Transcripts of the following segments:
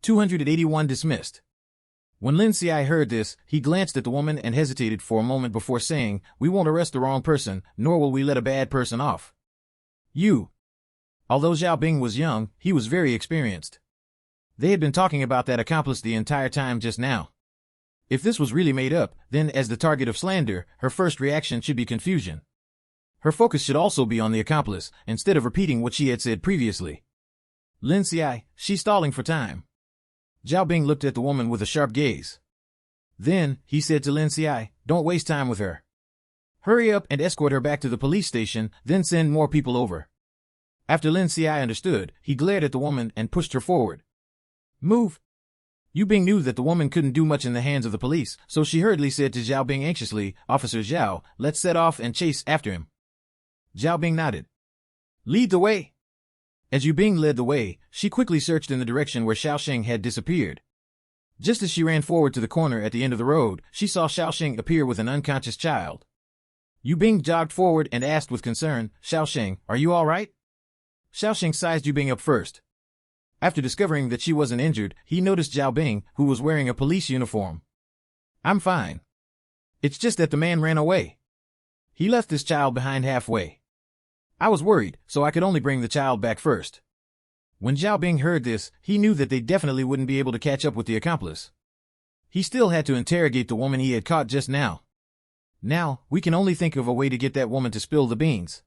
281 dismissed. When Lin Xiai heard this, he glanced at the woman and hesitated for a moment before saying, "We won't arrest the wrong person, nor will we let a bad person off. You." Although Zhao Bing was young, he was very experienced. They had been talking about that accomplice the entire time just now. If this was really made up, then as the target of slander, her first reaction should be confusion. Her focus should also be on the accomplice, instead of repeating what she had said previously. Lin Xiai, she's stalling for time. Zhao Bing looked at the woman with a sharp gaze. Then, he said to Lin Xiai, "Don't waste time with her. Hurry up and escort her back to the police station, then send more people over." After Lin Xiai understood, he glared at the woman and pushed her forward. "Move." Yu Bing knew that the woman couldn't do much in the hands of the police, so she hurriedly said to Zhao Bing anxiously, "Officer Zhao, let's set off and chase after him." Zhao Bing nodded. "Lead the way." As Yu Bing led the way, she quickly searched in the direction where Xiaoxing had disappeared. Just as she ran forward to the corner at the end of the road, she saw Xiaoxing appear with an unconscious child. Yu Bing jogged forward and asked with concern, "Xiaoxing, are you all right?" Xiaoxing sized Yu Bing up first. After discovering that she wasn't injured, he noticed Zhao Bing, who was wearing a police uniform. "I'm fine. It's just that the man ran away. He left this child behind halfway. I was worried, so I could only bring the child back first." When Zhao Bing heard this, he knew that they definitely wouldn't be able to catch up with the accomplice. He still had to interrogate the woman he had caught just now. Now, we can only think of a way to get that woman to spill the beans.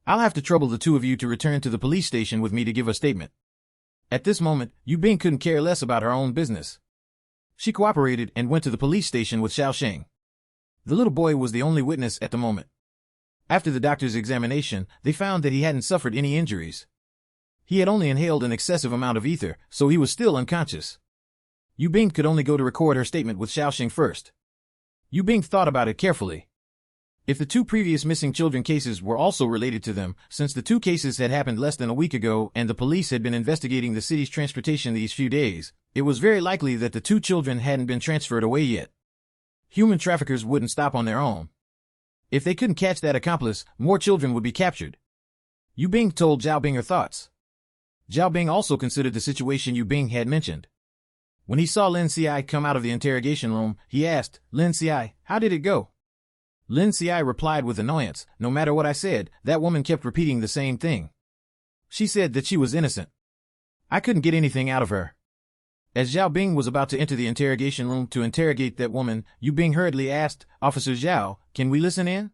I'll have to trouble the two of you to return to the police station with me to give a statement. At this moment, Yu Bing couldn't care less about her own business. She cooperated and went to the police station with Xiaoxing. The little boy was the only witness at the moment. After the doctor's examination, they found that he hadn't suffered any injuries. He had only inhaled an excessive amount of ether, so he was still unconscious. Yu Bing could only go to record her statement with Xiaoxing first. Yu Bing thought about it carefully. If the two previous missing children cases were also related to them, since the two cases had happened less than a week ago and the police had been investigating the city's transportation these few days, it was very likely that the two children hadn't been transferred away yet. Human traffickers wouldn't stop on their own. If they couldn't catch that accomplice, more children would be captured. Yu Bing told Zhao Bing her thoughts. Zhao Bing also considered the situation Yu Bing had mentioned. When he saw Lin Xiai come out of the interrogation room, he asked, "Lin Xiai, how did it go?" Lin Xiai replied with annoyance, "No matter what I said, that woman kept repeating the same thing. She said that she was innocent. I couldn't get anything out of her." As Zhao Bing was about to enter the interrogation room to interrogate that woman, Yu Bing hurriedly asked, "Officer Zhao, can we listen in?"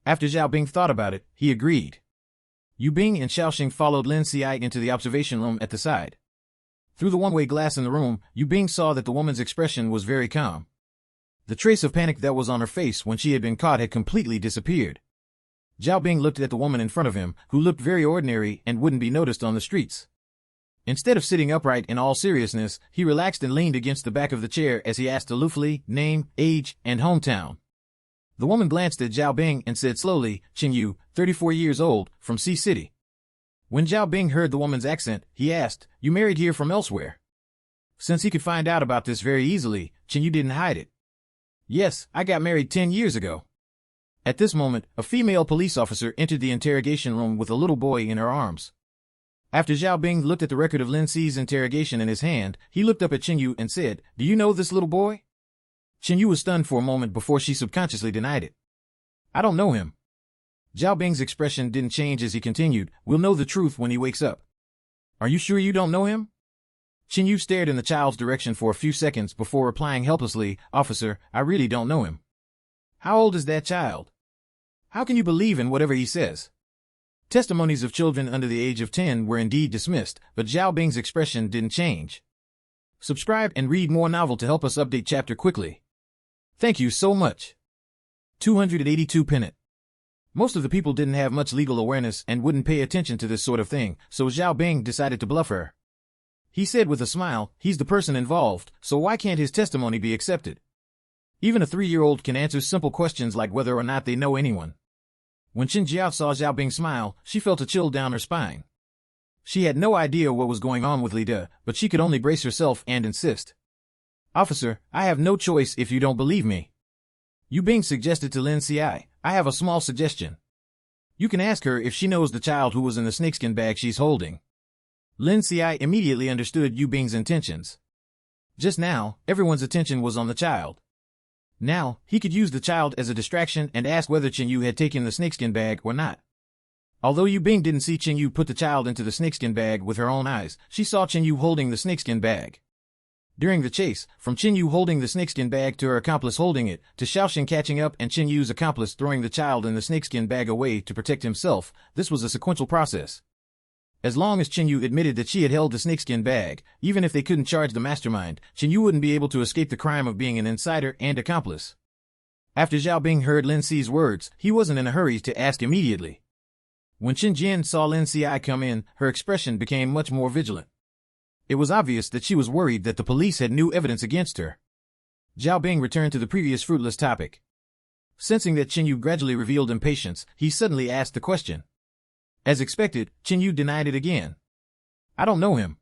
After Zhao Bing thought about it, he agreed. Yu Bing and Xiaoxing followed Lin Xiai into the observation room at the side. Through the one-way glass in the room, Yu Bing saw that the woman's expression was very calm. The trace of panic that was on her face when she had been caught had completely disappeared. Zhao Bing looked at the woman in front of him, who looked very ordinary and wouldn't be noticed on the streets. Instead of sitting upright in all seriousness, he relaxed and leaned against the back of the chair as he asked aloofly, name, age, and hometown. The woman glanced at Zhao Bing and said slowly, "Qing Yu, 34 years old, from Sea City." When Zhao Bing heard the woman's accent, he asked, "You married here from elsewhere?" Since he could find out about this very easily, Qing Yu didn't hide it. "Yes, I got married 10 years ago." At this moment, a female police officer entered the interrogation room with a little boy in her arms. After Zhao Bing looked at the record of Lin Xi's interrogation in his hand, he looked up at Qing Yu and said, "Do you know this little boy?" Qing Yu was stunned for a moment before she subconsciously denied it. "I don't know him." Zhao Bing's expression didn't change as he continued, "We'll know the truth when he wakes up." "Are you sure you don't know him?" Qing Yu stared in the child's direction for a few seconds before replying helplessly, "Officer, I really don't know him." "How old is that child? How can you believe in whatever he says?" Testimonies of children under the age of 10 were indeed dismissed, but Zhao Bing's expression didn't change. Subscribe and read more novel to help us update chapter quickly. Thank you so much. 282 Pennant. Most of the people didn't have much legal awareness and wouldn't pay attention to this sort of thing, so Zhao Bing decided to bluff her. He said with a smile, "He's the person involved, so why can't his testimony be accepted?" Even a 3-year-old can answer simple questions like whether or not they know anyone. When Qin Jiao saw Zhao Bing smile, she felt a chill down her spine. She had no idea what was going on with Li De, but she could only brace herself and insist. "Officer, I have no choice if you don't believe me." Yu Bing suggested to Lin Xiai, "I have a small suggestion. You can ask her if she knows the child who was in the snakeskin bag she's holding." Lin Xiai immediately understood Yu Bing's intentions. Just now, everyone's attention was on the child. Now, he could use the child as a distraction and ask whether Chen Yu had taken the snakeskin bag or not. Although Yu Bing didn't see Chen Yu put the child into the snakeskin bag with her own eyes, she saw Chen Yu holding the snakeskin bag. During the chase, from Chen Yu holding the snakeskin bag to her accomplice holding it, to Xiaoxing catching up and Chen Yu's accomplice throwing the child in the snakeskin bag away to protect himself, this was a sequential process. As long as Chen Yu admitted that she had held the snakeskin bag, even if they couldn't charge the mastermind, Chen Yu wouldn't be able to escape the crime of being an insider and accomplice. After Zhao Bing heard Lin Xi's words, he wasn't in a hurry to ask immediately. When Chen Jian saw Lin Xi come in, her expression became much more vigilant. It was obvious that she was worried that the police had new evidence against her. Zhao Bing returned to the previous fruitless topic. Sensing that Chen Yu gradually revealed impatience, he suddenly asked the question. As expected, Chen Yu denied it again. I don't know him.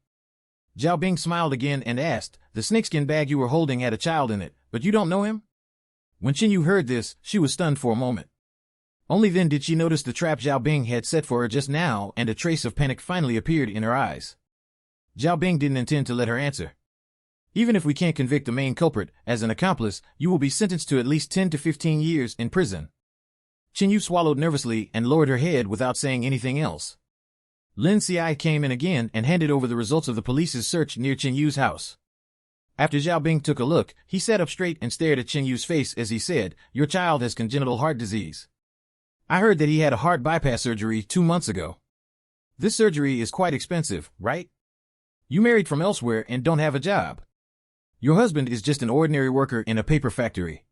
Zhao Bing smiled again and asked, the snakeskin bag you were holding had a child in it, but you don't know him? When Chen Yu heard this, she was stunned for a moment. Only then did she notice the trap Zhao Bing had set for her just now, and a trace of panic finally appeared in her eyes. Zhao Bing didn't intend to let her answer. Even if we can't convict the main culprit, as an accomplice, you will be sentenced to at least 10 to 15 years in prison. Chen Yu swallowed nervously and lowered her head without saying anything else. Lin Xiai came in again and handed over the results of the police's search near Chen Yu's house. After Zhao Bing took a look, he sat up straight and stared at Chen Yu's face as he said, your child has congenital heart disease. I heard that he had a heart bypass surgery 2 months ago. This surgery is quite expensive, right? You married from elsewhere and don't have a job. Your husband is just an ordinary worker in a paper factory.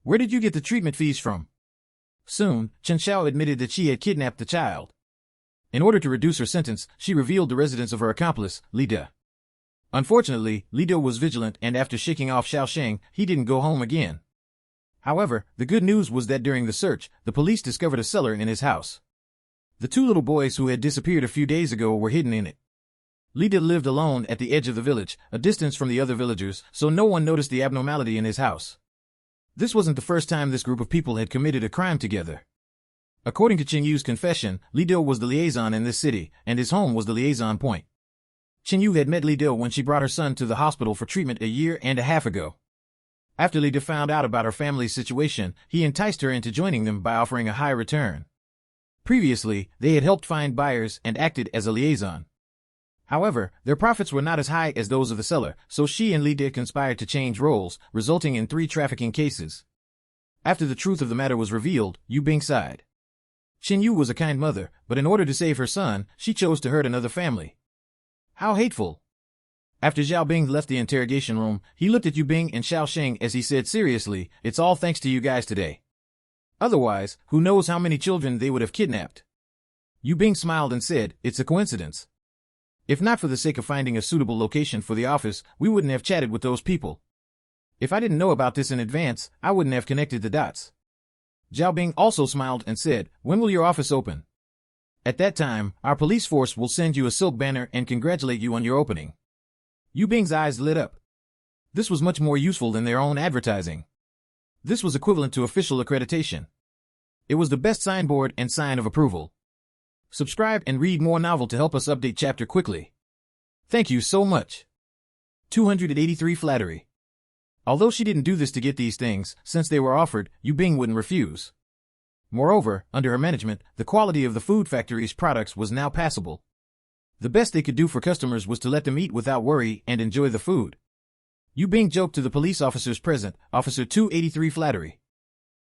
Where did you get the treatment fees from? Soon, Chen Xiao admitted that she had kidnapped the child. In order to reduce her sentence, she revealed the residence of her accomplice, Li De. Unfortunately, Li De was vigilant and after shaking off Xiaoxing, he didn't go home again. However, the good news was that during the search, the police discovered a cellar in his house. The 2 little boys who had disappeared a few days ago were hidden in it. Li De lived alone at the edge of the village, a distance from the other villagers, so no one noticed the abnormality in his house. This wasn't the first time this group of people had committed a crime together. According to Chen Yu's confession, Li De was the liaison in this city, and his home was the liaison point. Chen Yu had met Li De when she brought her son to the hospital for treatment a year and a half ago. After Li De found out about her family's situation, he enticed her into joining them by offering a high return. Previously, they had helped find buyers and acted as a liaison. However, their profits were not as high as those of the seller, so she and Li De conspired to change roles, resulting in 3 trafficking cases. After the truth of the matter was revealed, Yu Bing sighed. Chen Yu was a kind mother, but in order to save her son, she chose to hurt another family. How hateful! After Zhao Bing left the interrogation room, he looked at Yu Bing and Xiaoxing as he said seriously, it's all thanks to you guys today. Otherwise, who knows how many children they would have kidnapped. Yu Bing smiled and said, it's a coincidence. If not for the sake of finding a suitable location for the office, we wouldn't have chatted with those people. If I didn't know about this in advance, I wouldn't have connected the dots. Zhao Bing also smiled and said, when will your office open? At that time, our police force will send you a silk banner and congratulate you on your opening. Yu Bing's eyes lit up. This was much more useful than their own advertising. This was equivalent to official accreditation. It was the best signboard and sign of approval. Subscribe and read more novel to help us update chapter quickly. Thank you so much. 283 Flattery. Although she didn't do this to get these things, since they were offered, Yu Bing wouldn't refuse. Moreover, under her management, the quality of the food factory's products was now passable. The best they could do for customers was to let them eat without worry and enjoy the food. Yu Bing joked to the police officers present, Officer 283 Flattery.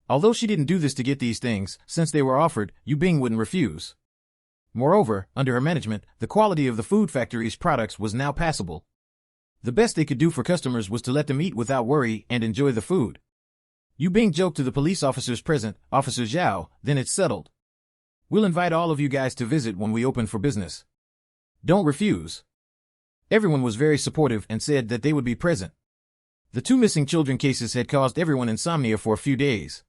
Although she didn't do this to get these things, since they were offered, Yu Bing wouldn't refuse. Moreover, under her management, the quality of the food factory's products was now passable. The best they could do for customers was to let them eat without worry and enjoy the food. Yu Bing joked to the police officers present, Officer Zhao, then it's settled. We'll invite all of you guys to visit when we open for business. Don't refuse. Everyone was very supportive and said that they would be present. The 2 missing children cases had caused everyone insomnia for a few days.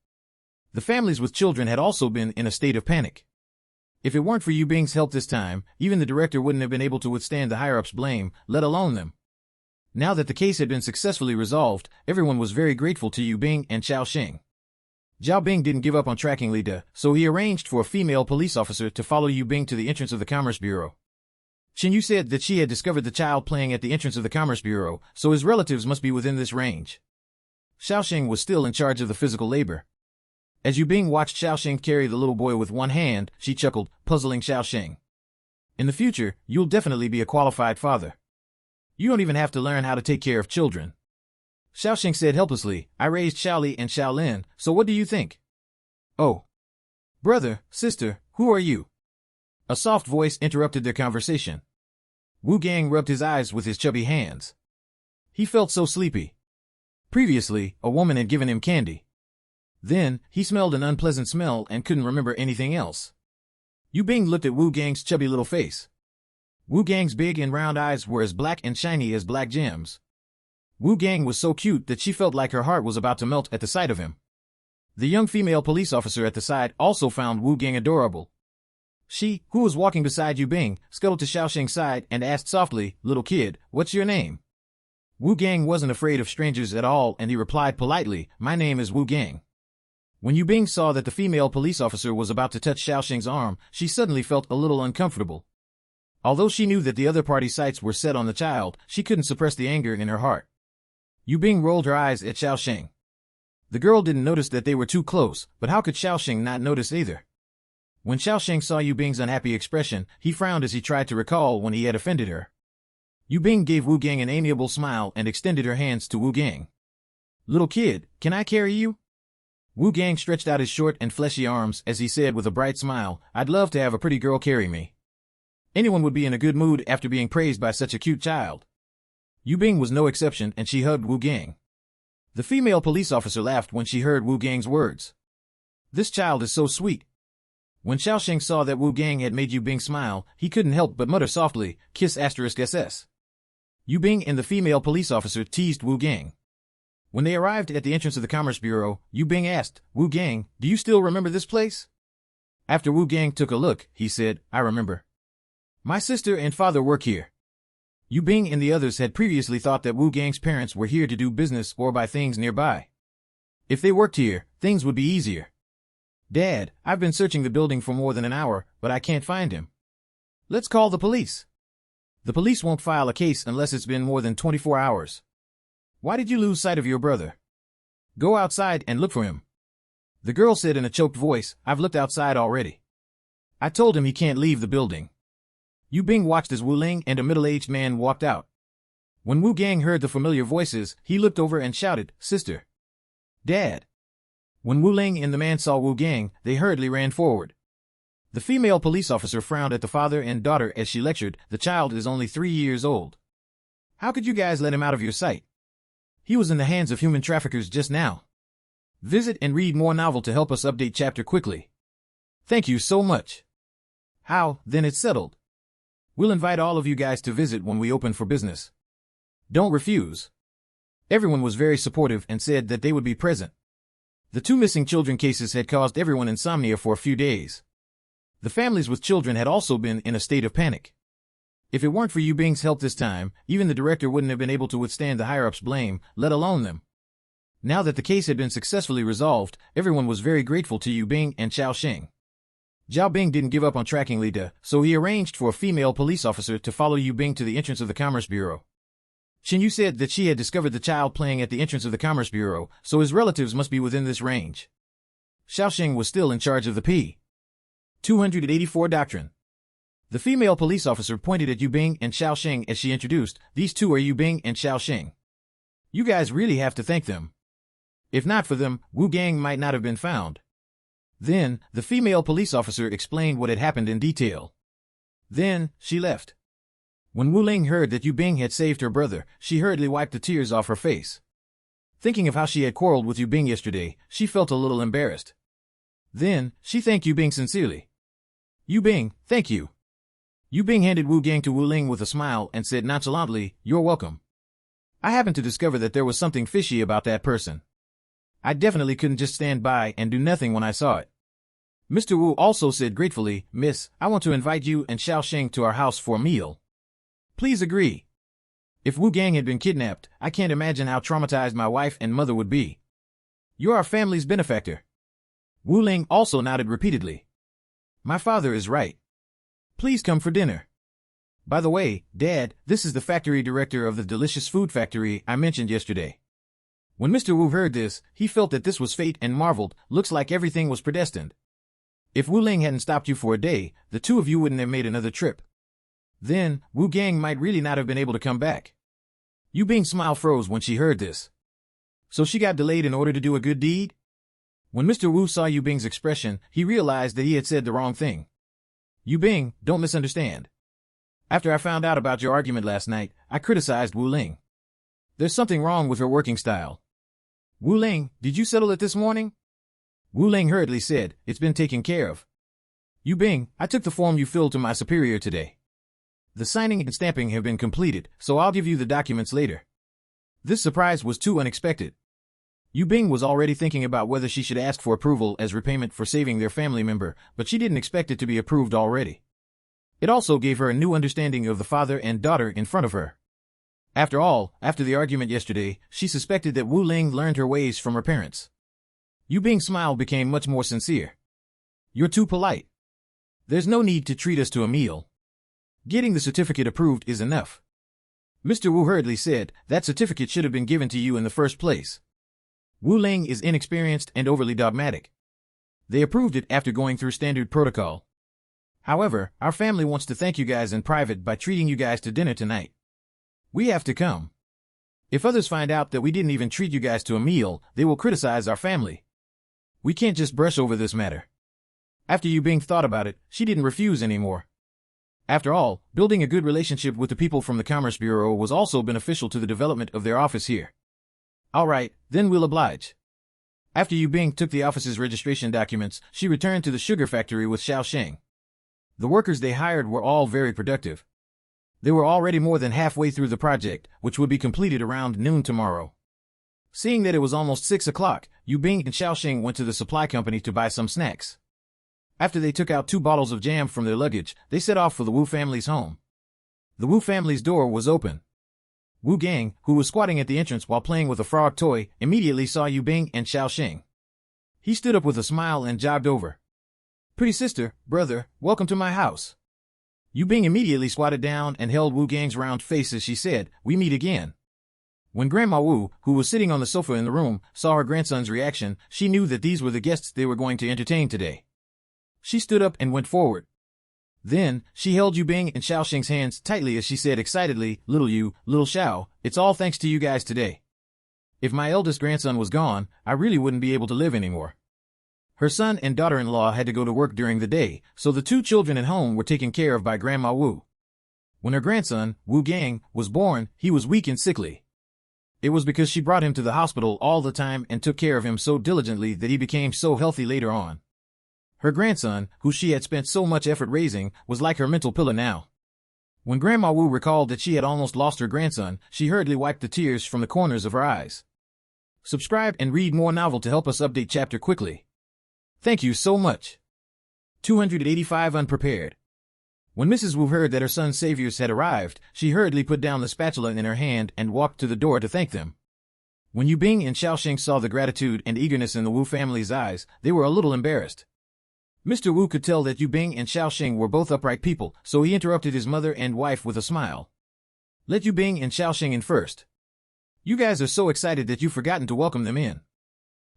The families with children had also been in a state of panic. If it weren't for Yu Bing's help this time, even the director wouldn't have been able to withstand the higher-ups' blame, let alone them. Now that the case had been successfully resolved, everyone was very grateful to Yu Bing and Xiaoxing. Zhao Bing didn't give up on tracking Li De, so he arranged for a female police officer to follow Yu Bing to the entrance of the Commerce Bureau. Yu said that she had discovered the child playing at the entrance of the Commerce Bureau, so his relatives must be within this range. Xiaoxing was still in charge of the physical labor. As Yu Bing watched Xiaoxing carry the little boy with one hand, she chuckled, puzzling Xiaoxing. In the future, you'll definitely be a qualified father. You don't even have to learn how to take care of children. Xiaoxing said helplessly, I raised Xiaoli and Xiaolin, so what do you think? Oh. Brother, sister, who are you? A soft voice interrupted their conversation. Wu Gang rubbed his eyes with his chubby hands. He felt so sleepy. Previously, a woman had given him candy. Then, he smelled an unpleasant smell and couldn't remember anything else. Yu Bing looked at Wu Gang's chubby little face. Wu Gang's big and round eyes were as black and shiny as black gems. Wu Gang was so cute that she felt like her heart was about to melt at the sight of him. The young female police officer at the side also found Wu Gang adorable. She, who was walking beside Yu Bing, scuttled to Xiaoxing's side and asked softly, Little kid, what's your name? Wu Gang wasn't afraid of strangers at all, and he replied politely, My name is Wu Gang. When Yu Bing saw that the female police officer was about to touch Xiaoxing's arm, she suddenly felt a little uncomfortable. Although she knew that the other party's sights were set on the child, she couldn't suppress the anger in her heart. Yu Bing rolled her eyes at Xiaoxing. The girl didn't notice that they were too close, but how could Xiaoxing not notice either? When Xiaoxing saw Yu Bing's unhappy expression, he frowned as he tried to recall when he had offended her. Yu Bing gave Wu Gang an amiable smile and extended her hands to Wu Gang. Little kid, can I carry you? Wu Gang stretched out his short and fleshy arms as he said with a bright smile, I'd love to have a pretty girl carry me. Anyone would be in a good mood after being praised by such a cute child. Yu Bing was no exception, and she hugged Wu Gang. The female police officer laughed when she heard Wu Gang's words. This child is so sweet. When Xiaoxing saw that Wu Gang had made Yu Bing smile, he couldn't help but mutter softly, kiss *SS. Yu Bing and the female police officer teased Wu Gang. When they arrived at the entrance of the Commerce Bureau, Yu Bing asked, Wu Gang, do you still remember this place? After Wu Gang took a look, he said, I remember. My sister and father work here. Yu Bing and the others had previously thought that Wu Gang's parents were here to do business or buy things nearby. If they worked here, things would be easier. Dad, I've been searching the building for more than an hour, but I can't find him. Let's call the police. The police won't file a case unless it's been more than 24 hours. Why did you lose sight of your brother? Go outside and look for him. The girl said in a choked voice, I've looked outside already. I told him he can't leave the building. Yu Bing watched as Wu Ling and a middle-aged man walked out. When Wu Gang heard the familiar voices, he looked over and shouted, Sister. Dad. When Wu Ling and the man saw Wu Gang, they hurriedly ran forward. The female police officer frowned at the father and daughter as she lectured, the child is only 3 years old. How could you guys let him out of your sight? He was in the hands of human traffickers just now. Visit and read more novel to help us update chapter quickly. Thank you so much. How, then it's settled. We'll invite all of you guys to visit when we open for business. Don't refuse. Everyone was very supportive and said that they would be present. The 2 missing children cases had caused everyone insomnia for a few days. The families with children had also been in a state of panic. If it weren't for Yu Bing's help this time, even the director wouldn't have been able to withstand the higher-ups' blame, let alone them. Now that the case had been successfully resolved, everyone was very grateful to Yu Bing and Xiaoxing. Zhao Bing didn't give up on tracking Li De, so he arranged for a female police officer to follow Yu Bing to the entrance of the Commerce Bureau. Xin Yu said that she had discovered the child playing at the entrance of the Commerce Bureau, so his relatives must be within this range. Xiaoxing was still in charge of the P. 284 doctrine. The female police officer pointed at Yu Bing and Xiaoxing as she introduced, these two are Yu Bing and Xiaoxing. You guys really have to thank them. If not for them, Wu Gang might not have been found. Then, the female police officer explained what had happened in detail. Then, she left. When Wu Ling heard that Yu Bing had saved her brother, she hurriedly wiped the tears off her face. Thinking of how she had quarreled with Yu Bing yesterday, she felt a little embarrassed. Then, she thanked Yu Bing sincerely. Yu Bing, thank you. Yu Bing handed Wu Gang to Wu Ling with a smile and said nonchalantly, you're welcome. I happened to discover that there was something fishy about that person. I definitely couldn't just stand by and do nothing when I saw it. Mr. Wu also said gratefully, Miss, I want to invite you and Xiaoxing to our house for a meal. Please agree. If Wu Gang had been kidnapped, I can't imagine how traumatized my wife and mother would be. You're our family's benefactor. Wu Ling also nodded repeatedly. My father is right. Please come for dinner. By the way, Dad, this is the factory director of the delicious food factory I mentioned yesterday. When Mr. Wu heard this, he felt that this was fate and marveled, looks like everything was predestined. If Wu Ling hadn't stopped you for a day, the two of you wouldn't have made another trip. Then, Wu Gang might really not have been able to come back. Yu Bing's smile froze when she heard this. So she got delayed in order to do a good deed? When Mr. Wu saw Yu Bing's expression, he realized that he had said the wrong thing. Yu Bing, don't misunderstand. After I found out about your argument last night, I criticized Wu Ling. There's something wrong with her working style. Wu Ling, did you settle it this morning? Wu Ling hurriedly said, it's been taken care of. Yu Bing, I took the form you filled to my superior today. The signing and stamping have been completed, so I'll give you the documents later. This surprise was too unexpected. Yu Bing was already thinking about whether she should ask for approval as repayment for saving their family member, but she didn't expect it to be approved already. It also gave her a new understanding of the father and daughter in front of her. After all, after the argument yesterday, she suspected that Wu Ling learned her ways from her parents. Yu Bing's smile became much more sincere. You're too polite. There's no need to treat us to a meal. Getting the certificate approved is enough. Mr. Wu hurriedly said, that certificate should have been given to you in the first place. Wu Ling is inexperienced and overly dogmatic. They approved it after going through standard protocol. However, our family wants to thank you guys in private by treating you guys to dinner tonight. We have to come. If others find out that we didn't even treat you guys to a meal, they will criticize our family. We can't just brush over this matter. After Yu Bing thought about it, she didn't refuse anymore. After all, building a good relationship with the people from the Commerce Bureau was also beneficial to the development of their office here. All right, then we'll oblige. After Yu Bing took the office's registration documents, she returned to the sugar factory with Xiao Sheng. The workers they hired were all very productive. They were already more than halfway through the project, which would be completed around noon tomorrow. Seeing that it was almost 6 o'clock, Yu Bing and Xiao Sheng went to the supply company to buy some snacks. After they took out 2 bottles of jam from their luggage, they set off for the Wu family's home. The Wu family's door was open. Wu Gang, who was squatting at the entrance while playing with a frog toy, immediately saw Yu Bing and Xiao Sheng. He stood up with a smile and jogged over. Pretty sister, brother, welcome to my house. Yu Bing immediately squatted down and held Wu Gang's round face as she said, we meet again. When Grandma Wu, who was sitting on the sofa in the room, saw her grandson's reaction, she knew that these were the guests they were going to entertain today. She stood up and went forward. Then, she held Yu Bing and Xiao Sheng's hands tightly as she said excitedly, little Yu, little Xiao, it's all thanks to you guys today. If my eldest grandson was gone, I really wouldn't be able to live anymore. Her son and daughter-in-law had to go to work during the day, so the 2 children at home were taken care of by Grandma Wu. When her grandson, Wu Gang, was born, he was weak and sickly. It was because she brought him to the hospital all the time and took care of him so diligently that he became so healthy later on. Her grandson, who she had spent so much effort raising, was like her mental pillar now. When Grandma Wu recalled that she had almost lost her grandson, she hurriedly wiped the tears from the corners of her eyes. Subscribe and read more novel to help us update chapter quickly. Thank you so much. 285 Unprepared. When Mrs. Wu heard that her son's saviors had arrived, she hurriedly put down the spatula in her hand and walked to the door to thank them. When Yu Bing and Xiao Sheng saw the gratitude and eagerness in the Wu family's eyes, they were a little embarrassed. Mr. Wu could tell that Yu Bing and Xiao Sheng were both upright people, so he interrupted his mother and wife with a smile. Let Yu Bing and Xiao Sheng in first. You guys are so excited that you've forgotten to welcome them in.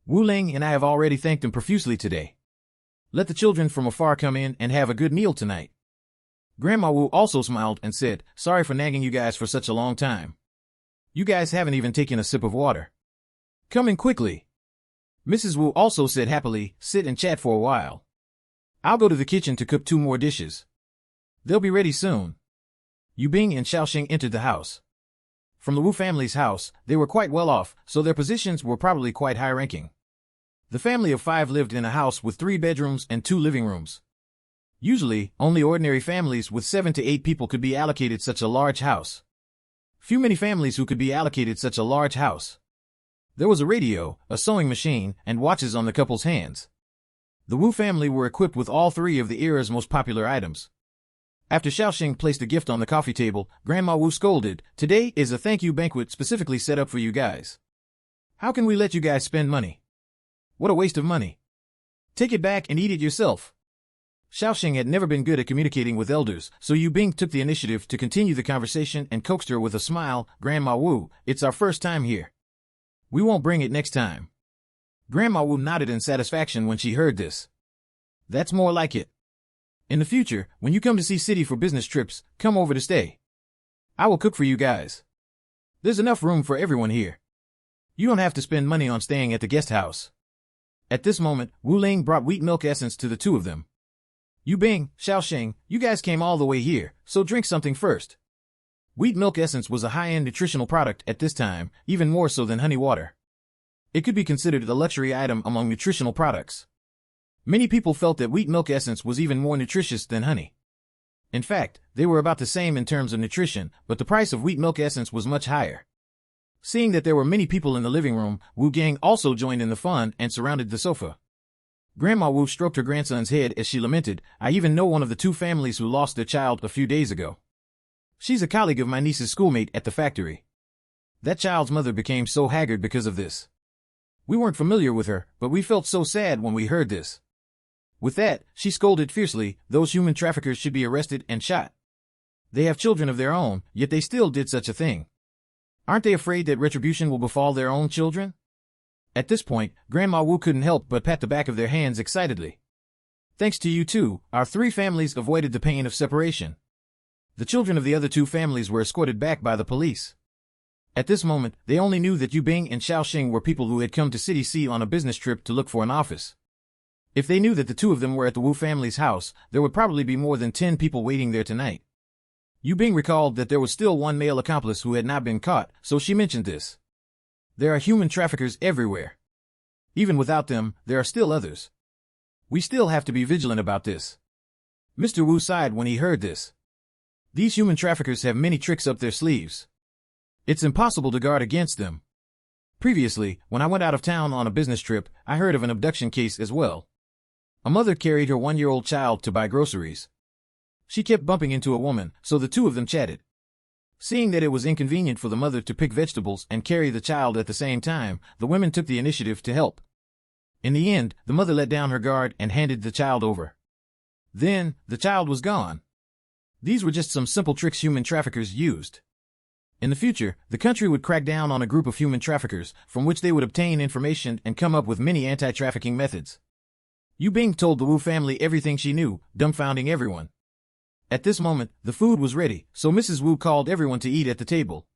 Wu Ling and I have already thanked them profusely today. Let the children from afar come in and have a good meal tonight. Grandma Wu also smiled and said, sorry for nagging you guys for such a long time. You guys haven't even taken a sip of water. Come in quickly. Mrs. Wu also said happily, sit and chat for a while. I'll go to the kitchen to cook 2 more dishes. They'll be ready soon. Yu Bing and Xiao Sheng entered the house. From the Wu family's house, they were quite well off, so their positions were probably quite high-ranking. The family of 5 lived in a house with 3 bedrooms and 2 living rooms. Usually, only ordinary families with 7 to 8 people could be allocated such a large house. Few many families who could be allocated such a large house. There was a radio, a sewing machine, and watches on the couple's hands. The Wu family were equipped with all 3 of the era's most popular items. After Xiao Sheng placed a gift on the coffee table, Grandma Wu scolded, today is a thank you banquet specifically set up for you guys. How can we let you guys spend money? What a waste of money. Take it back and eat it yourself. Xiaoxing had never been good at communicating with elders, so Yu Bing took the initiative to continue the conversation and coaxed her with a smile. Grandma Wu, it's our first time here. We won't bring it next time. Grandma Wu nodded in satisfaction when she heard this. That's more like it. In the future, when you come to see city for business trips, come over to stay. I will cook for you guys. There's enough room for everyone here. You don't have to spend money on staying at the guest house. At this moment, Wu Ling brought wheat milk essence to the two of them. Yu Bing, Xiaoxing, you guys came all the way here, so drink something first. Wheat milk essence was a high-end nutritional product at this time, even more so than honey water. It could be considered a luxury item among nutritional products. Many people felt that wheat milk essence was even more nutritious than honey. In fact, they were about the same in terms of nutrition, but the price of wheat milk essence was much higher. Seeing that there were many people in the living room, Wu Gang also joined in the fun and surrounded the sofa. Grandma Wu stroked her grandson's head as she lamented, I even know one of the two families who lost their child a few days ago. She's a colleague of my niece's schoolmate at the factory. That child's mother became so haggard because of this. We weren't familiar with her, but we felt so sad when we heard this. With that, she scolded fiercely, those human traffickers should be arrested and shot. They have children of their own, yet they still did such a thing. Aren't they afraid that retribution will befall their own children? At this point, Grandma Wu couldn't help but pat the back of their hands excitedly. Thanks to you two, our three families avoided the pain of separation. The children of the other two families were escorted back by the police. At this moment, they only knew that Yu Bing and Xiaoxing were people who had come to City C on a business trip to look for an office. If they knew that the two of them were at the Wu family's house, there would probably be more than 10 people waiting there tonight. Yu Bing recalled that there was still one male accomplice who had not been caught, so she mentioned this. There are human traffickers everywhere. Even without them, there are still others. We still have to be vigilant about this. Mr. Wu sighed when he heard this. These human traffickers have many tricks up their sleeves. It's impossible to guard against them. Previously, when I went out of town on a business trip, I heard of an abduction case as well. A mother carried her 1-year-old child to buy groceries. She kept bumping into a woman, so the two of them chatted. Seeing that it was inconvenient for the mother to pick vegetables and carry the child at the same time, the women took the initiative to help. In the end, the mother let down her guard and handed the child over. Then, the child was gone. These were just some simple tricks human traffickers used. In the future, the country would crack down on a group of human traffickers, from which they would obtain information and come up with many anti-trafficking methods. Yu Bing told the Wu family everything she knew, dumbfounding everyone. At this moment, the food was ready, so Mrs. Wu called everyone to eat at the table.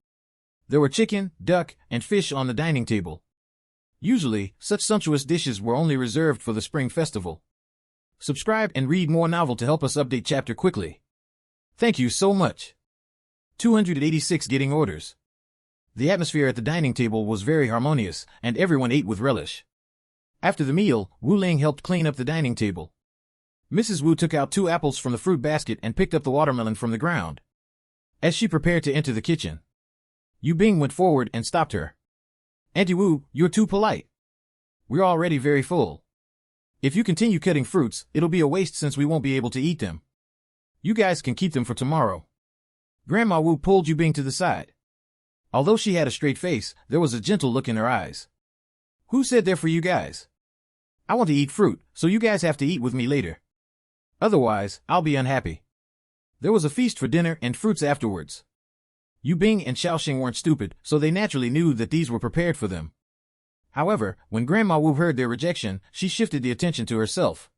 There were chicken, duck, and fish on the dining table. Usually, such sumptuous dishes were only reserved for the Spring Festival. Subscribe and read more novel to help us update chapter quickly. Thank you so much. 286 Getting orders. The atmosphere at the dining table was very harmonious, and everyone ate with relish. After the meal, Wu Ling helped clean up the dining table. Mrs. Wu took out 2 apples from the fruit basket and picked up the watermelon from the ground. As she prepared to enter the kitchen, Yu Bing went forward and stopped her. Auntie Wu, you're too polite. We're already very full. If you continue cutting fruits, it'll be a waste since we won't be able to eat them. You guys can keep them for tomorrow. Grandma Wu pulled Yu Bing to the side. Although she had a straight face, there was a gentle look in her eyes. Who said they're for you guys? I want to eat fruit, so you guys have to eat with me later. Otherwise, I'll be unhappy. There was a feast for dinner and fruits afterwards. Yu Bing and Xiaoxing weren't stupid, so they naturally knew that these were prepared for them. However, when Grandma Wu heard their rejection, she shifted the attention to herself.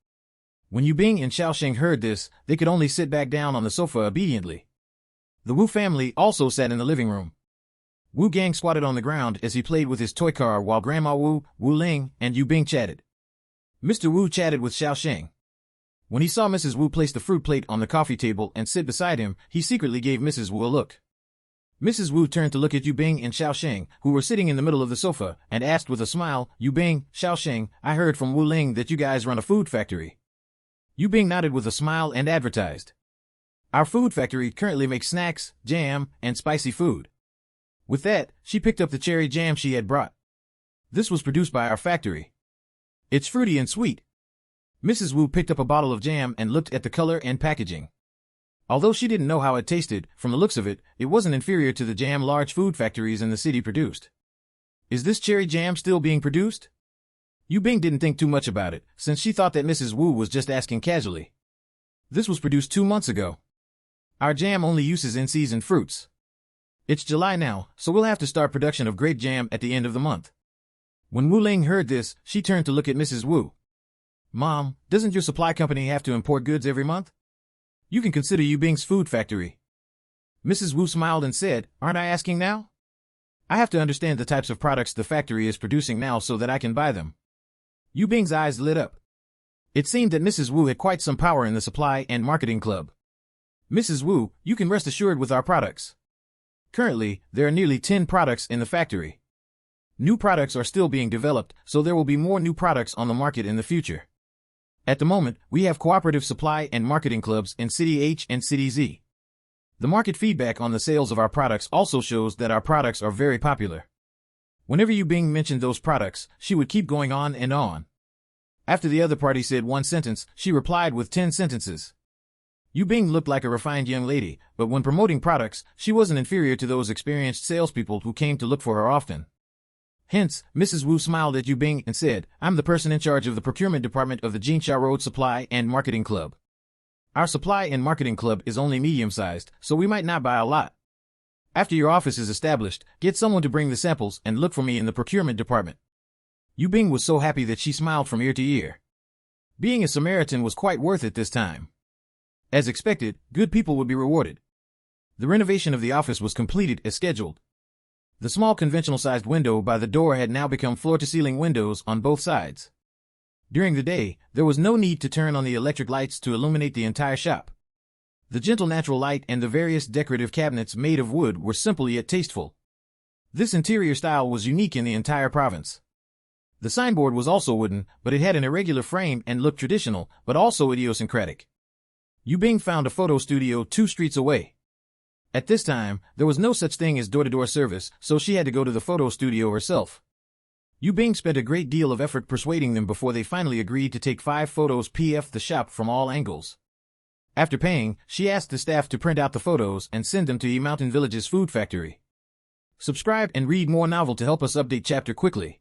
When Yu Bing and Xiaoxing heard this, they could only sit back down on the sofa obediently. The Wu family also sat in the living room. Wu Gang squatted on the ground as he played with his toy car while Grandma Wu, Wu Ling, and Yu Bing chatted. Mr. Wu chatted with Xiaoxing. When he saw Mrs. Wu place the fruit plate on the coffee table and sit beside him, he secretly gave Mrs. Wu a look. Mrs. Wu turned to look at Yu Bing and Xiaoxing, who were sitting in the middle of the sofa, and asked with a smile, Yu Bing, Xiaoxing, I heard from Wu Ling that you guys run a food factory. Yu Bing nodded with a smile and advertised. Our food factory currently makes snacks, jam, and spicy food. With that, she picked up the cherry jam she had brought. This was produced by our factory. It's fruity and sweet. Mrs. Wu picked up a bottle of jam and looked at the color and packaging. Although she didn't know how it tasted, from the looks of it, it wasn't inferior to the jam large food factories in the city produced. Is this cherry jam still being produced? Yu Bing didn't think too much about it, since she thought that Mrs. Wu was just asking casually. This was produced 2 months ago. Our jam only uses in-season fruits. It's July now, so we'll have to start production of grape jam at the end of the month. When Wu Ling heard this, she turned to look at Mrs. Wu. Mom, doesn't your supply company have to import goods every month? You can consider Yu Bing's food factory. Mrs. Wu smiled and said, aren't I asking now? I have to understand the types of products the factory is producing now so that I can buy them. Yu Bing's eyes lit up. It seemed that Mrs. Wu had quite some power in the supply and marketing club. Mrs. Wu, you can rest assured with our products. Currently, there are nearly 10 products in the factory. New products are still being developed, so there will be more new products on the market in the future. At the moment, we have cooperative supply and marketing clubs in City H and City Z. The market feedback on the sales of our products also shows that our products are very popular. Whenever Yu Bing mentioned those products, she would keep going on and on. After the other party said one sentence, she replied with 10 sentences. Yu Bing looked like a refined young lady, but when promoting products, she wasn't inferior to those experienced salespeople who came to look for her often. Hence, Mrs. Wu smiled at Yu Bing and said, I'm the person in charge of the procurement department of the Jinsha Road Supply and Marketing Club. Our supply and marketing club is only medium-sized, so we might not buy a lot. After your office is established, get someone to bring the samples and look for me in the procurement department. Yu Bing was so happy that she smiled from ear to ear. Being a Samaritan was quite worth it this time. As expected, good people would be rewarded. The renovation of the office was completed as scheduled. The small conventional-sized window by the door had now become floor-to-ceiling windows on both sides. During the day, there was no need to turn on the electric lights to illuminate the entire shop. The gentle natural light and the various decorative cabinets made of wood were simple yet tasteful. This interior style was unique in the entire province. The signboard was also wooden, but it had an irregular frame and looked traditional, but also idiosyncratic. Yu Bing found a photo studio 2 streets away. At this time, there was no such thing as door-to-door service, so she had to go to the photo studio herself. Yu Bing spent a great deal of effort persuading them before they finally agreed to take 5 photos pf the shop from all angles. After paying, she asked the staff to print out the photos and send them to Yi Mountain Village's food factory. Subscribe and read more novel to help us update chapter quickly.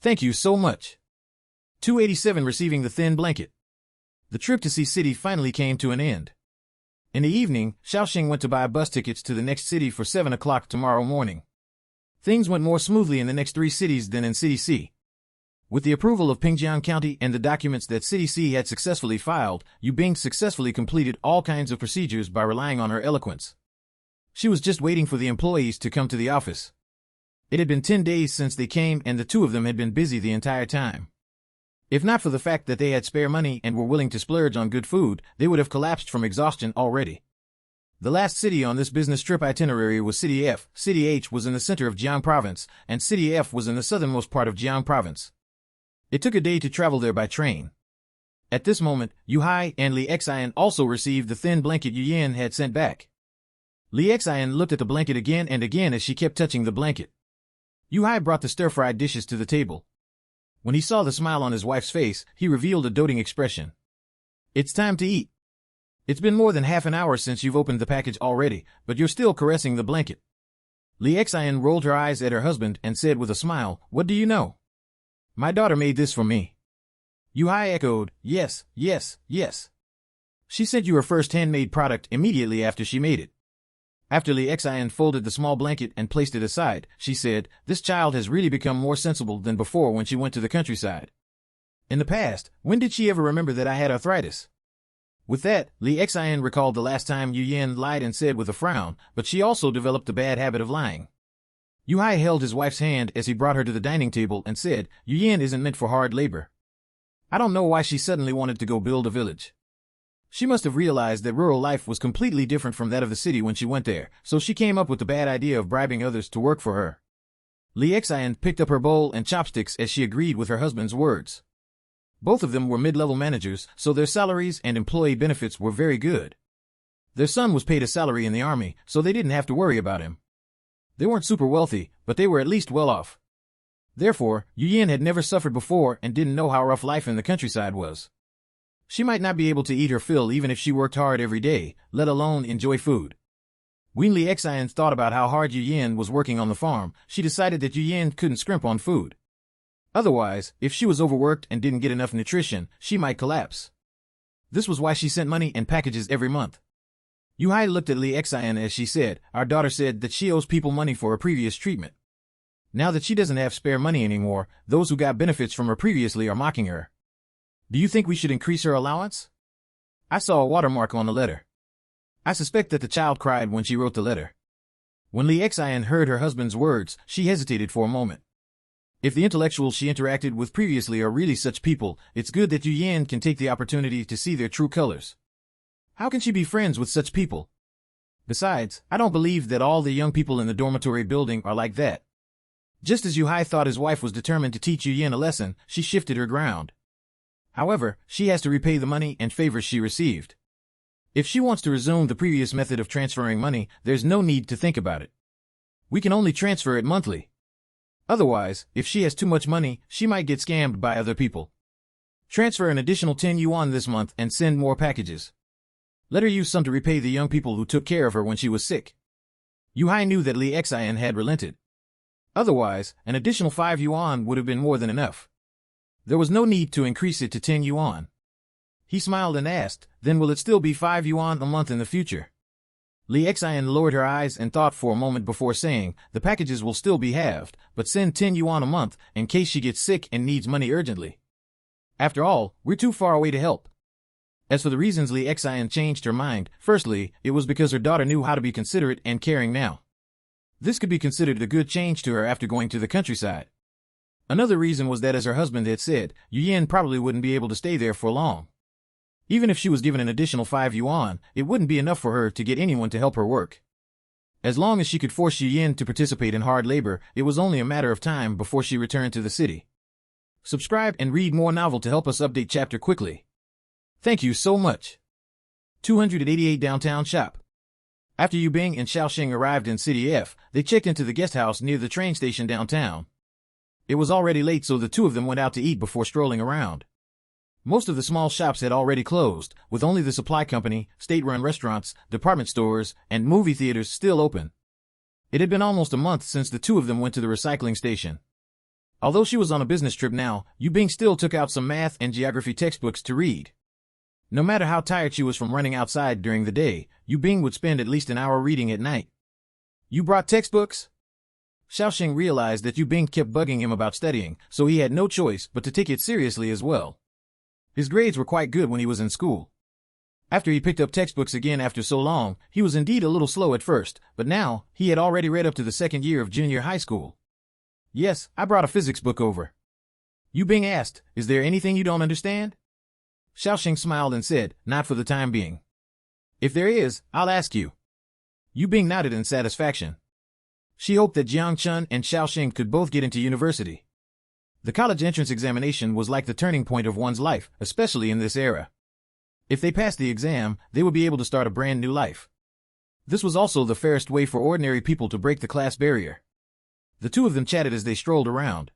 Thank you so much. 287 Receiving the Thin Blanket. The trip to Sea City finally came to an end. In the evening, Xiaoxing went to buy bus tickets to the next city for 7 o'clock tomorrow morning. Things went more smoothly in the next 3 cities than in City C. With the approval of Pingjiang County and the documents that City C had successfully filed, Yu Bing successfully completed all kinds of procedures by relying on her eloquence. She was just waiting for the employees to come to the office. It had been 10 days since they came and the 2 of them had been busy the entire time. If not for the fact that they had spare money and were willing to splurge on good food, they would have collapsed from exhaustion already. The last city on this business trip itinerary was City F. City H was in the center of Jiang Province, and City F was in the southernmost part of Jiang Province. It took a day to travel there by train. At this moment, Yu Hai and Li Xian also received the thin blanket Yu Yin had sent back. Li Xian looked at the blanket again and again as she kept touching the blanket. Yu Hai brought the stir-fried dishes to the table. When he saw the smile on his wife's face, he revealed a doting expression. It's time to eat. It's been more than half an hour since you've opened the package already, but you're still caressing the blanket. Li Xian rolled her eyes at her husband and said with a smile, what do you know? My daughter made this for me. Yu Hai echoed, yes, yes, yes. She sent you her first handmade product immediately after she made it. After Li Xian folded the small blanket and placed it aside, she said, this child has really become more sensible than before when she went to the countryside. In the past, when did she ever remember that I had arthritis? With that, Li Xian recalled the last time Yu Yin lied and said with a frown, but she also developed the bad habit of lying. Yu Hai held his wife's hand as he brought her to the dining table and said, Yu Yin isn't meant for hard labor. I don't know why she suddenly wanted to go build a village. She must have realized that rural life was completely different from that of the city when she went there, so she came up with the bad idea of bribing others to work for her. Li Xian picked up her bowl and chopsticks as she agreed with her husband's words. Both of them were mid-level managers, so their salaries and employee benefits were very good. Their son was paid a salary in the army, so they didn't have to worry about him. They weren't super wealthy, but they were at least well off. Therefore, Yu Yin had never suffered before and didn't know how rough life in the countryside was. She might not be able to eat her fill even if she worked hard every day, let alone enjoy food. When Li Xian thought about how hard Yu Yin was working on the farm, she decided that Yu Yin couldn't scrimp on food. Otherwise, if she was overworked and didn't get enough nutrition, she might collapse. This was why she sent money and packages every month. Yuhai looked at Lee Xian as she said, "Our daughter said that she owes people money for her previous treatment. Now that she doesn't have spare money anymore, those who got benefits from her previously are mocking her. Do you think we should increase her allowance?" I saw a watermark on the letter. I suspect that the child cried when she wrote the letter. When Lee Xian heard her husband's words, she hesitated for a moment. If the intellectuals she interacted with previously are really such people, it's good that Yu Yan can take the opportunity to see their true colors. How can she be friends with such people? Besides, I don't believe that all the young people in the dormitory building are like that. Just as Yuhai thought his wife was determined to teach Yu Yan a lesson, she shifted her ground. However, she has to repay the money and favors she received. If she wants to resume the previous method of transferring money, there's no need to think about it. We can only transfer it monthly. Otherwise, if she has too much money, she might get scammed by other people. Transfer an additional 10 yuan this month and send more packages. Let her use some to repay the young people who took care of her when she was sick. Yuhai knew that Lee Xian had relented. Otherwise, an additional 5 yuan would have been more than enough. There was no need to increase it to 10 yuan. He smiled and asked, "Then will it still be 5 yuan a month in the future?" Lee Xian lowered her eyes and thought for a moment before saying, "The packages will still be halved, but send 10 yuan a month in case she gets sick and needs money urgently. After all, we're too far away to help." As for the reasons Lee Xian changed her mind, firstly, it was because her daughter knew how to be considerate and caring now. This could be considered a good change to her after going to the countryside. Another reason was that, as her husband had said, Yu Yan probably wouldn't be able to stay there for long. Even if she was given an additional 5 yuan, it wouldn't be enough for her to get anyone to help her work. As long as she could force Yu Yan to participate in hard labor, it was only a matter of time before she returned to the city. Subscribe and read more novel to help us update chapter quickly. Thank you so much. 288 Downtown Shop. After Yu Bing and Xiaoxing arrived in City F, they checked into the guest house near the train station downtown. It was already late, so the two of them went out to eat before strolling around. Most of the small shops had already closed, with only the supply company, state-run restaurants, department stores, and movie theaters still open. It had been almost a month since the two of them went to the recycling station. Although she was on a business trip now, Yu Bing still took out some math and geography textbooks to read. No matter how tired she was from running outside during the day, Yu Bing would spend at least an hour reading at night. "You brought textbooks?" Xiaoxing realized that Yu Bing kept bugging him about studying, so he had no choice but to take it seriously as well. His grades were quite good when he was in school. After he picked up textbooks again after so long, he was indeed a little slow at first, but now, he had already read up to the second year of junior high school. "Yes, I brought a physics book over." Yu Bing asked, "Is there anything you don't understand?" Xiaoxing smiled and said, "Not for the time being. If there is, I'll ask you." Yu Bing nodded in satisfaction. She hoped that Jiang Chun and Xiaoxing could both get into university. The college entrance examination was like the turning point of one's life, especially in this era. If they passed the exam, they would be able to start a brand new life. This was also the fairest way for ordinary people to break the class barrier. The two of them chatted as they strolled around.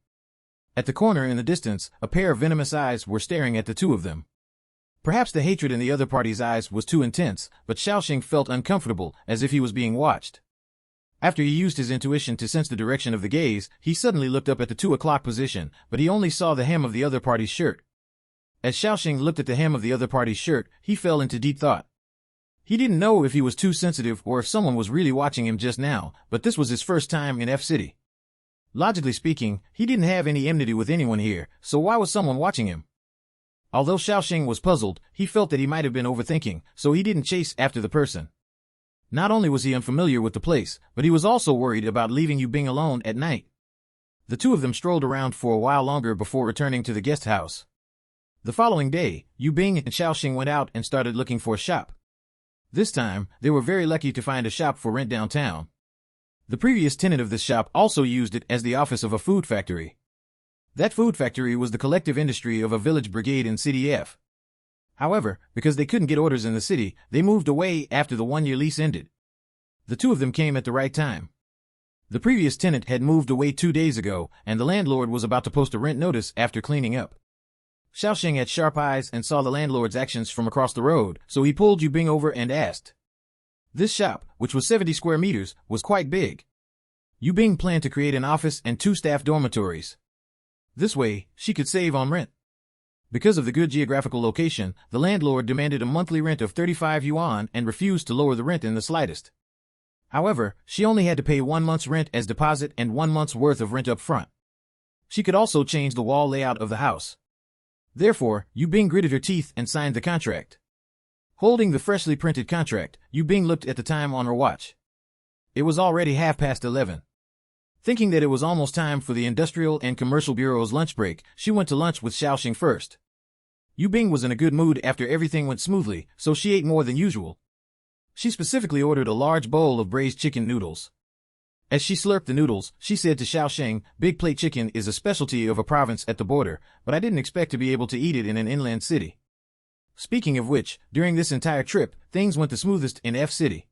At the corner in the distance, a pair of venomous eyes were staring at the two of them. Perhaps the hatred in the other party's eyes was too intense, but Xiaoxing felt uncomfortable, as if he was being watched. After he used his intuition to sense the direction of the gaze, he suddenly looked up at the 2 o'clock position, but he only saw the hem of the other party's shirt. As Xiaoxing looked at the hem of the other party's shirt, he fell into deep thought. He didn't know if he was too sensitive or if someone was really watching him just now, but this was his first time in F City. Logically speaking, he didn't have any enmity with anyone here, so why was someone watching him? Although Xiaoxing was puzzled, he felt that he might have been overthinking, so he didn't chase after the person. Not only was he unfamiliar with the place, but he was also worried about leaving Yu Bing alone at night. The two of them strolled around for a while longer before returning to the guest house. The following day, Yu Bing and Xiaoxing went out and started looking for a shop. This time, they were very lucky to find a shop for rent downtown. The previous tenant of this shop also used it as the office of a food factory. That food factory was the collective industry of a village brigade in City F. However, because they couldn't get orders in the city, they moved away after the one-year lease ended. The two of them came at the right time. The previous tenant had moved away 2 days ago, and the landlord was about to post a rent notice after cleaning up. Xiaoxing had sharp eyes and saw the landlord's actions from across the road, so he pulled Yu Bing over and asked. This shop, which was 70 square meters, was quite big. Yu Bing planned to create an office and 2 staff dormitories. This way, she could save on rent. Because of the good geographical location, the landlord demanded a monthly rent of 35 yuan and refused to lower the rent in the slightest. However, she only had to pay 1 month's rent as deposit and 1 month's worth of rent up front. She could also change the wall layout of the house. Therefore, Yu Bing gritted her teeth and signed the contract. Holding the freshly printed contract, Yu Bing looked at the time on her watch. It was already 11:30. Thinking that it was almost time for the Industrial and Commercial Bureau's lunch break, she went to lunch with Xiaoxing first. Yu Bing was in a good mood after everything went smoothly, so she ate more than usual. She specifically ordered a large bowl of braised chicken noodles. As she slurped the noodles, she said to Xiaoxing, "Big plate chicken is a specialty of a province at the border, but I didn't expect to be able to eat it in an inland city." Speaking of which, during this entire trip, things went the smoothest in F City.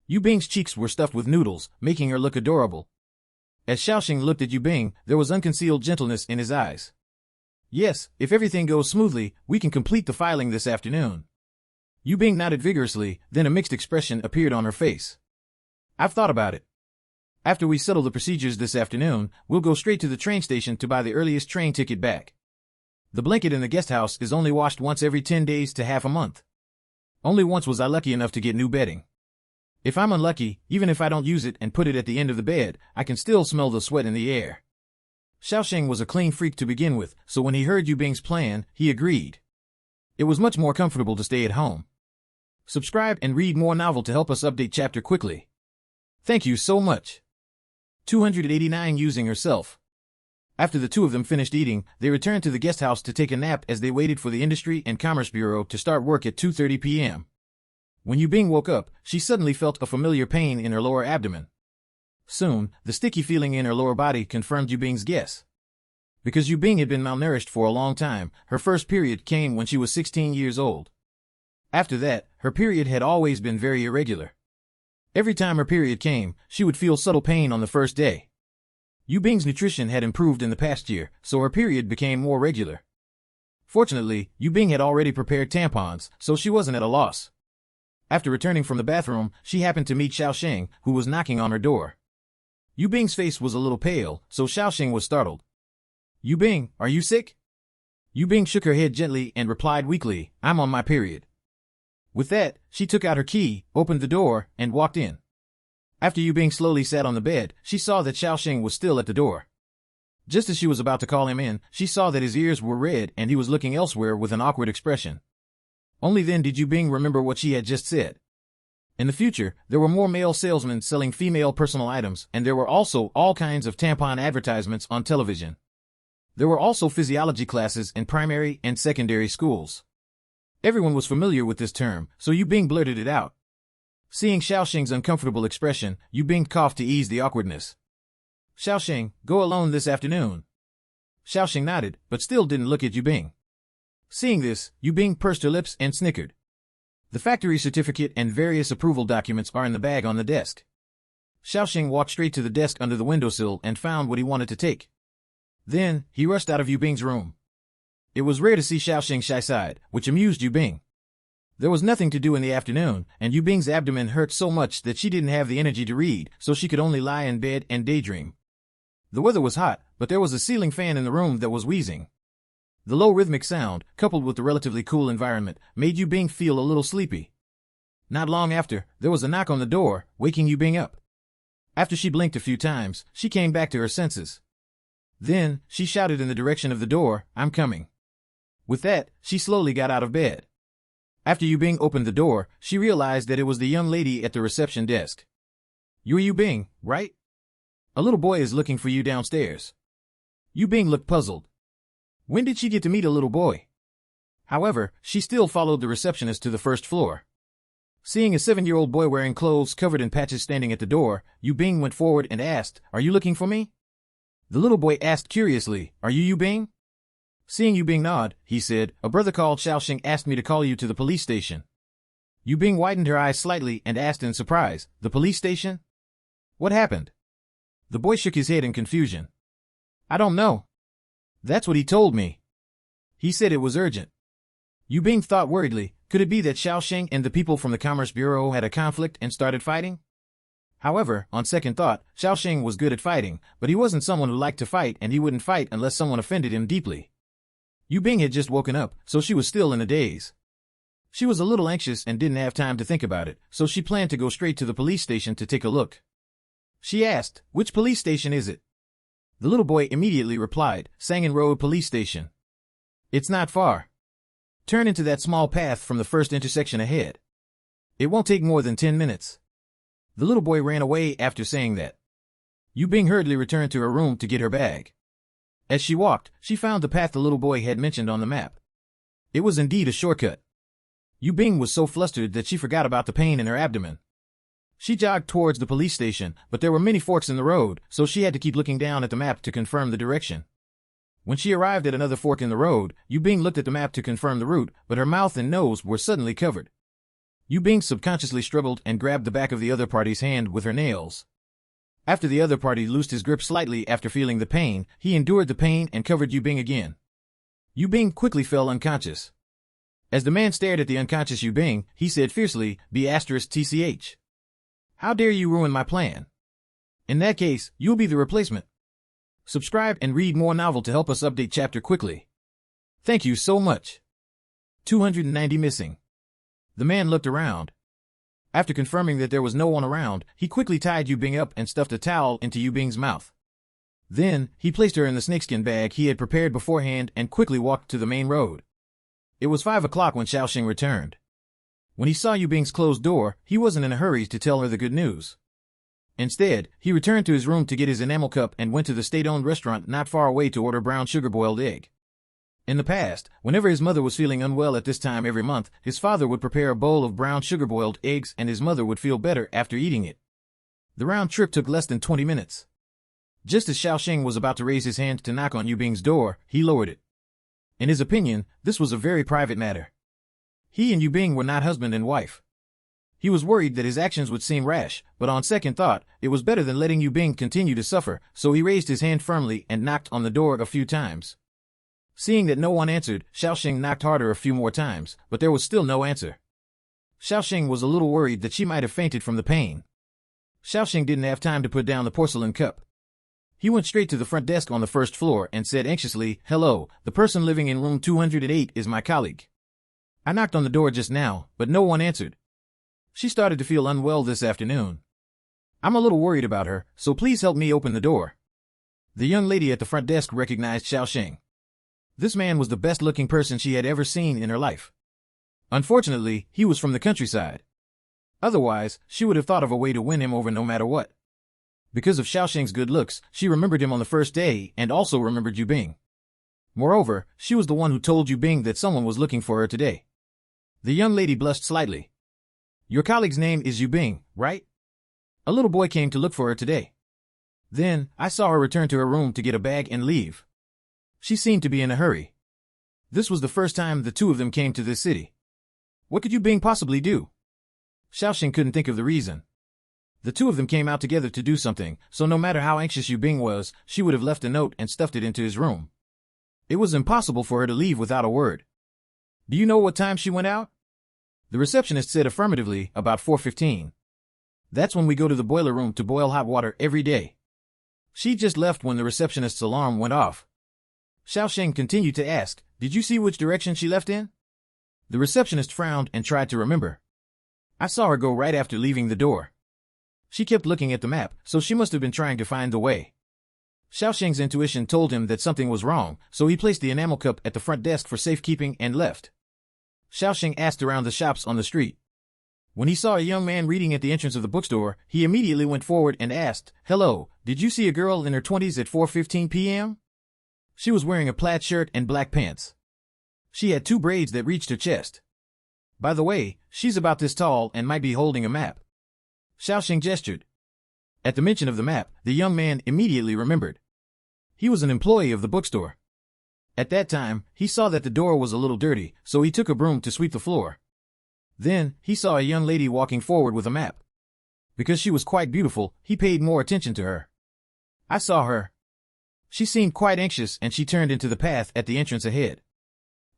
Yu Bing's cheeks were stuffed with noodles, making her look adorable. As Xiaoxing looked at Yu Bing, there was unconcealed gentleness in his eyes. "Yes, if everything goes smoothly, we can complete the filing this afternoon." Yu Bing nodded vigorously, then a mixed expression appeared on her face. "I've thought about it. After we settle the procedures this afternoon, we'll go straight to the train station to buy the earliest train ticket back. The blanket in the guest house is only washed once every 10 days to half a month. Only once was I lucky enough to get new bedding. If I'm unlucky, even if I don't use it and put it at the end of the bed, I can still smell the sweat in the air." Xiaoxing was a clean freak to begin with, so when he heard Yu Bing's plan, he agreed. It was much more comfortable to stay at home. Subscribe and read more novel to help us update chapter quickly. Thank you so much. 289 Using herself. After the two of them finished eating, they returned to the guest house to take a nap as they waited for the Industry and Commerce Bureau to start work at 2:30 p.m. When Yu Bing woke up, she suddenly felt a familiar pain in her lower abdomen. Soon, the sticky feeling in her lower body confirmed Yu Bing's guess. Because Yu Bing had been malnourished for a long time, her first period came when she was 16 years old. After that, her period had always been very irregular. Every time her period came, she would feel subtle pain on the first day. Yu Bing's nutrition had improved in the past year, so her period became more regular. Fortunately, Yu Bing had already prepared tampons, so she wasn't at a loss. After returning from the bathroom, she happened to meet Xiaoxing, who was knocking on her door. Yu Bing's face was a little pale, so Xiaoxing was startled. "Yu Bing, are you sick?" Yu Bing shook her head gently and replied weakly, "I'm on my period." With that, she took out her key, opened the door, and walked in. After Yu Bing slowly sat on the bed, she saw that Xiaoxing was still at the door. Just as she was about to call him in, she saw that his ears were red and he was looking elsewhere with an awkward expression. Only then did Yu Bing remember what she had just said. In the future, there were more male salesmen selling female personal items, and there were also all kinds of tampon advertisements on television. There were also physiology classes in primary and secondary schools. Everyone was familiar with this term, so Yu Bing blurted it out. Seeing Xiaoxing's uncomfortable expression, Yu Bing coughed to ease the awkwardness. "Xiaoxing, go alone this afternoon." Xiaoxing nodded, but still didn't look at Yu Bing. Seeing this, Yu Bing pursed her lips and snickered. The factory certificate and various approval documents are in the bag on the desk. Xiaoxing walked straight to the desk under the windowsill and found what he wanted to take. Then, he rushed out of Yu Bing's room. It was rare to see Xiaoxing shy-side, which amused Yu Bing. There was nothing to do in the afternoon, and Yu Bing's abdomen hurt so much that she didn't have the energy to read, so she could only lie in bed and daydream. The weather was hot, but there was a ceiling fan in the room that was wheezing. The low rhythmic sound, coupled with the relatively cool environment, made Yu Bing feel a little sleepy. Not long after, there was a knock on the door, waking Yu Bing up. After she blinked a few times, she came back to her senses. Then, she shouted in the direction of the door, "I'm coming." With that, she slowly got out of bed. After Yu Bing opened the door, she realized that it was the young lady at the reception desk. "You're Yu Bing, right? A little boy is looking for you downstairs." Yu Bing looked puzzled. When did she get to meet a little boy? However, she still followed the receptionist to the first floor. Seeing a 7-year-old boy wearing clothes covered in patches standing at the door, Yu Bing went forward and asked, "Are you looking for me?" The little boy asked curiously, "Are you Yu Bing?" Seeing Yu Bing nod, he said, "A brother called Xiaoxing asked me to call you to the police station." Yu Bing widened her eyes slightly and asked in surprise, "The police station? What happened?" The boy shook his head in confusion. "I don't know. That's what he told me. He said it was urgent." Yu Bing thought worriedly, could it be that Xiaoxing and the people from the Commerce Bureau had a conflict and started fighting? However, on second thought, Xiaoxing was good at fighting, but he wasn't someone who liked to fight and he wouldn't fight unless someone offended him deeply. Yu Bing had just woken up, so she was still in a daze. She was a little anxious and didn't have time to think about it, so she planned to go straight to the police station to take a look. She asked, "Which police station is it?" The little boy immediately replied, "Sangin Road Police Station." "It's not far. Turn into that small path from the first intersection ahead. It won't take more than 10 minutes. The little boy ran away after saying that. Yu Bing hurriedly returned to her room to get her bag. As she walked, she found the path the little boy had mentioned on the map. It was indeed a shortcut. Yu Bing was so flustered that she forgot about the pain in her abdomen. She jogged towards the police station, but there were many forks in the road, so she had to keep looking down at the map to confirm the direction. When she arrived at another fork in the road, Yu Bing looked at the map to confirm the route, but her mouth and nose were suddenly covered. Yu Bing subconsciously struggled and grabbed the back of the other party's hand with her nails. After the other party loosed his grip slightly after feeling the pain, he endured the pain and covered Yu Bing again. Yu Bing quickly fell unconscious. As the man stared at the unconscious Yu Bing, he said fiercely, "B***TCH. How dare you ruin my plan? In that case, you'll be the replacement." Subscribe and read more novel to help us update chapter quickly. Thank you so much. 290 missing. The man looked around. After confirming that there was no one around, he quickly tied Yu Bing up and stuffed a towel into Yu Bing's mouth. Then, he placed her in the snakeskin bag he had prepared beforehand and quickly walked to the main road. It was 5 o'clock when Xiaoxing returned. When he saw Yu Bing's closed door, he wasn't in a hurry to tell her the good news. Instead, he returned to his room to get his enamel cup and went to the state-owned restaurant not far away to order brown sugar-boiled egg. In the past, whenever his mother was feeling unwell at this time every month, his father would prepare a bowl of brown sugar-boiled eggs and his mother would feel better after eating it. The round trip took less than 20 minutes. Just as Xiaoxing was about to raise his hand to knock on Yu Bing's door, he lowered it. In his opinion, this was a very private matter. He and Yu Bing were not husband and wife. He was worried that his actions would seem rash, but on second thought, it was better than letting Yu Bing continue to suffer, so he raised his hand firmly and knocked on the door a few times. Seeing that no one answered, Xiaoxing knocked harder a few more times, but there was still no answer. Xiaoxing was a little worried that she might have fainted from the pain. Xiaoxing didn't have time to put down the porcelain cup. He went straight to the front desk on the first floor and said anxiously, "Hello, the person living in room 208 is my colleague. I knocked on the door just now, but no one answered. She started to feel unwell this afternoon. I'm a little worried about her, so please help me open the door." The young lady at the front desk recognized Xiaoxing. This man was the best-looking person she had ever seen in her life. Unfortunately, he was from the countryside. Otherwise, she would have thought of a way to win him over no matter what. Because of Xiaoxing's good looks, she remembered him on the first day and also remembered Yu Bing. Moreover, she was the one who told Yu Bing that someone was looking for her today. The young lady blushed slightly. "Your colleague's name is Yu Bing, right? A little boy came to look for her today. Then, I saw her return to her room to get a bag and leave. She seemed to be in a hurry. This was the first time the two of them came to this city. What could Yu Bing possibly do?" Xiaoxing couldn't think of the reason. The two of them came out together to do something, so no matter how anxious Yu Bing was, she would have left a note and stuffed it into his room. It was impossible for her to leave without a word. "Do you know what time she went out?" The receptionist said affirmatively, "About 4:15. That's when we go to the boiler room to boil hot water every day." She just left when the receptionist's alarm went off. Xiaoxing continued to ask, "Did you see which direction she left in?" The receptionist frowned and tried to remember. "I saw her go right after leaving the door. She kept looking at the map, so she must have been trying to find the way." Xiaoxing's intuition told him that something was wrong, so he placed the enamel cup at the front desk for safekeeping and left. Xiaoxing asked around the shops on the street. When he saw a young man reading at the entrance of the bookstore, he immediately went forward and asked, "Hello, did you see a girl in her 20s at 4:15 p.m.? She was wearing a plaid shirt and black pants. She had 2 braids that reached her chest. By the way, she's about this tall and might be holding a map." Xiaoxing gestured. At the mention of the map, the young man immediately remembered. He was an employee of the bookstore. At that time, he saw that the door was a little dirty, so he took a broom to sweep the floor. Then, he saw a young lady walking forward with a map. Because she was quite beautiful, he paid more attention to her. "I saw her. She seemed quite anxious and she turned into the path at the entrance ahead."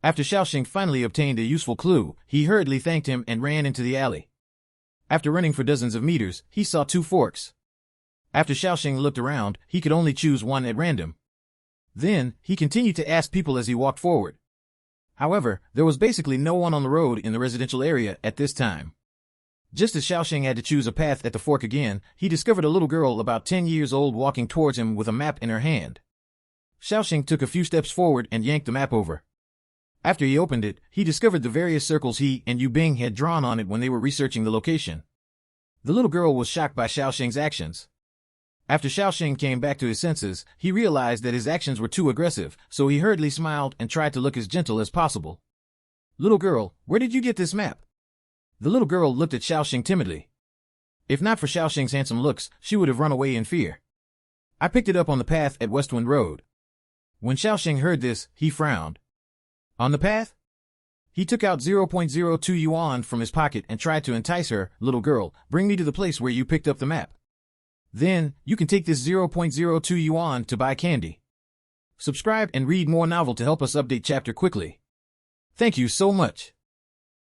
After Xiaoxing finally obtained a useful clue, he hurriedly thanked him and ran into the alley. After running for dozens of meters, he saw 2 forks. After Xiaoxing looked around, he could only choose one at random. Then, he continued to ask people as he walked forward. However, there was basically no one on the road in the residential area at this time. Just as Xiaoxing had to choose a path at the fork again, he discovered a little girl about 10 years old walking towards him with a map in her hand. Xiaoxing took a few steps forward and yanked the map over. After he opened it, he discovered the various circles he and Yu Bing had drawn on it when they were researching the location. The little girl was shocked by Xiaoxing's actions. After Xiaoxing came back to his senses, he realized that his actions were too aggressive, so he hurriedly smiled and tried to look as gentle as possible. "Little girl, where did you get this map?" The little girl looked at Xiaoxing timidly. If not for Xiaoxing's handsome looks, she would have run away in fear. "I picked it up on the path at Westwind Road." When Xiaoxing heard this, he frowned. "On the path?" He took out 0.02 yuan from his pocket and tried to entice her. "Little girl, bring me to the place where you picked up the map. Then, you can take this 0.02 yuan to buy candy." Subscribe and read more novel to help us update chapter quickly. Thank you so much.